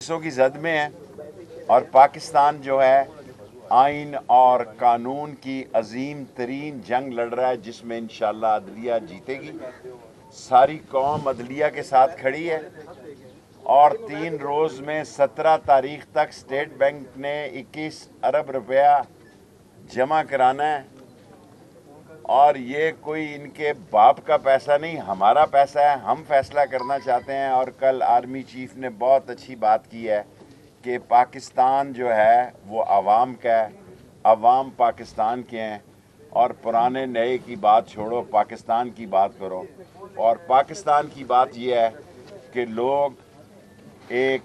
की जद में है और पाकिस्तान जो है आइन और कानून की अजीम तरीन जंग लड़ रहा है, जिसमें इंशाअल्लाह अदलिया जीतेगी। सारी कौम अदलिया के साथ खड़ी है और 3 रोज़ में 17 तारीख तक स्टेट बैंक ने 21 अरब रुपया जमा कराना है और ये कोई इनके बाप का पैसा नहीं, हमारा पैसा है। हम फैसला करना चाहते हैं और कल आर्मी चीफ ने बहुत अच्छी बात की है कि पाकिस्तान जो है वो आवाम का है, आवाम पाकिस्तान के हैं और पुराने नए की बात छोड़ो, पाकिस्तान की बात करो। और पाकिस्तान की बात ये है कि लोग एक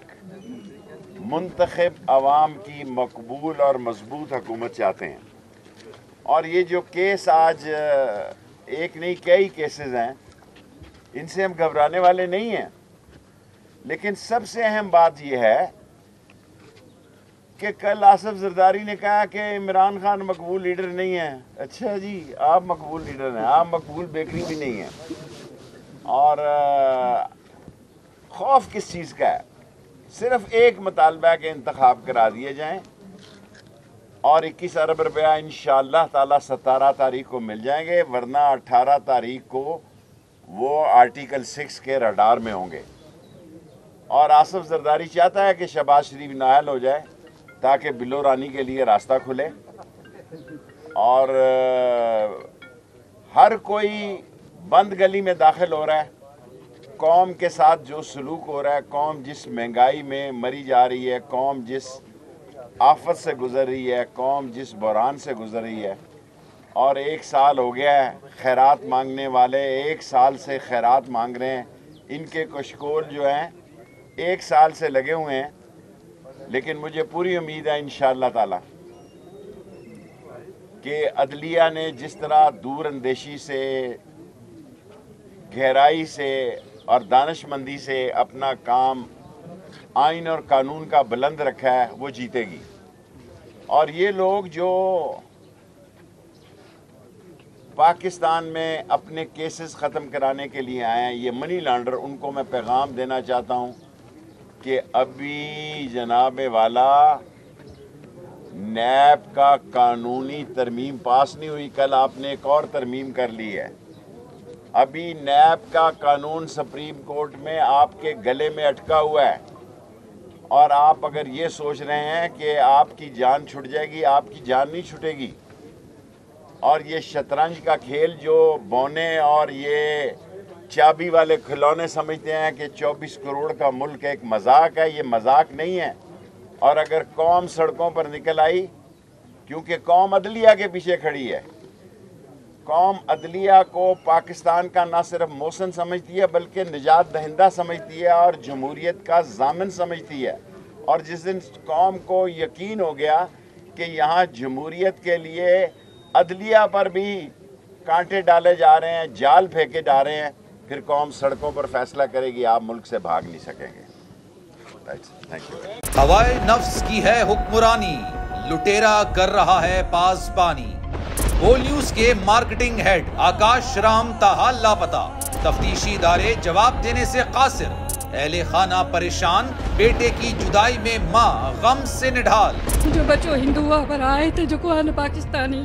मुंतखब आवाम की मकबूल और मजबूत हुकूमत चाहते हैं। और ये जो केस आज एक नहीं कई केसेस हैं, इनसे हम घबराने वाले नहीं हैं। लेकिन सबसे अहम बात यह है कि कल आसिफ जरदारी ने कहा कि इमरान खान मकबूल लीडर नहीं है। अच्छा जी, आप मकबूल लीडर हैं, आप मकबूल बेकरी भी नहीं हैं। और खौफ किस चीज़ का है? सिर्फ एक मुतालबा के इंतखाब करा दिए जाएं और 21 अरब रुपया इंशाअल्लाह ताला 17 तारीख को मिल जाएंगे, वरना 18 तारीख को वो आर्टिकल 6 के रडार में होंगे। और आसिफ जरदारी चाहता है कि शहबाज शरीफ नाअहल हो जाए ताकि बिलो रानी के लिए रास्ता खुले। और हर कोई बंद गली में दाखिल हो रहा है। कौम के साथ जो सलूक हो रहा है, कौम जिस महंगाई में मरी जा रही है, कौम जिस आफत से गुजर रही है, कौम जिस बहरान से गुजर रही है। और 1 साल हो गया है खैरात मांगने वाले 1 साल से खैरात मांग रहे हैं। इनके कशकोल जो हैं 1 साल से लगे हुए हैं। लेकिन मुझे पूरी उम्मीद है इंशाअल्लाह ताला कि अदलिया ने जिस तरह दूर अंदेशी से, गहराई से और दानिशमंदी से अपना काम आइन और कानून का बुलंद रखा है, वो जीतेगी। और ये लोग जो पाकिस्तान में अपने केसेस ख़त्म कराने के लिए आए हैं, ये मनी लॉन्डर, उनको मैं पैगाम देना चाहता हूँ कि अभी जनाब वाला नैब का कानूनी तरमीम पास नहीं हुई। कल आपने एक और तरमीम कर ली है। अभी नैब का कानून सुप्रीम कोर्ट में आपके गले में अटका हुआ है और आप अगर ये सोच रहे हैं कि आपकी जान छूट जाएगी, आपकी जान नहीं छूटेगी। और ये शतरंज का खेल जो बौने और ये चाबी वाले खिलौने समझते हैं कि 24 करोड़ का मुल्क एक मजाक है, ये मजाक नहीं है। और अगर कौम सड़कों पर निकल आई, क्योंकि कौम अदलिया के पीछे खड़ी है, कौम अदलिया को पाकिस्तान का ना सिर्फ मौसन समझती है बल्कि निजात दहिंदा समझती है और जमहूरियत का जामिन समझती है। और जिस दिन कौम को यकीन हो गया कि यहाँ जमहूरियत के लिए अदलिया पर भी कांटे डाले जा रहे हैं, जाल फेंके जा रहे हैं, फिर कौम सड़कों पर फैसला करेगी, आप मुल्क से भाग नहीं सकेंगे। Thank you. हवाए नफ्स की है हुक्मरानी, लुटेरा कर रहा है पासबानी। बोल न्यूज के मार्केटिंग हेड आकाश राम ताहा लापता, तफ्तीशी इदारे जवाब देने से कासिर, अहले खाना परेशान, बेटे की जुदाई में माँ गम से निढाल। जो बच्चो हिंदू पर आए थे जो को पाकिस्तानी,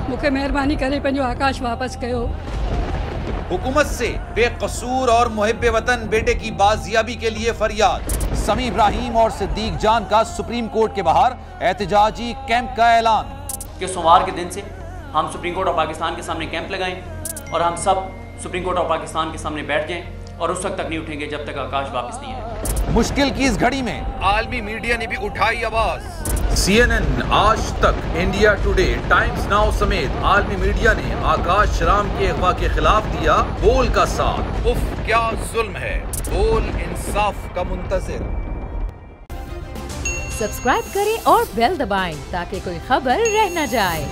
मुझे मेहरबानी करे पंहिंजो आकाश वापस कयो। हुकूमत से बेकसूर और मुहिब्बे वतन बेटे की बाजियाबी के लिए फरियाद। समी इब्राहिम और सिद्दीक जान का सुप्रीम कोर्ट के बाहर एहतजाजी कैंप का ऐलान कि सोमवार के दिन से हम सुप्रीम कोर्ट ऑफ पाकिस्तान के सामने कैंप लगाएं और हम सब सुप्रीम कोर्ट ऑफ पाकिस्तान के सामने बैठ जाएं और उस वक्त तक नहीं उठेंगे जब तक आकाश वापस नहीं आए। मुश्किल की इस घड़ी में आलमी मीडिया ने भी उठाई आवाज। CNN, आज तक, इंडिया टुडे, टाइम्स नाउ समेत आलमी मीडिया ने आकाश राम के अगवा के खिलाफ दिया बोल का साथ। उफ क्या जुल्म है, बोल इंसाफ का मुंतजिर। सब्सक्राइब करें और बेल दबाएं ताकि कोई खबर रह न जाए।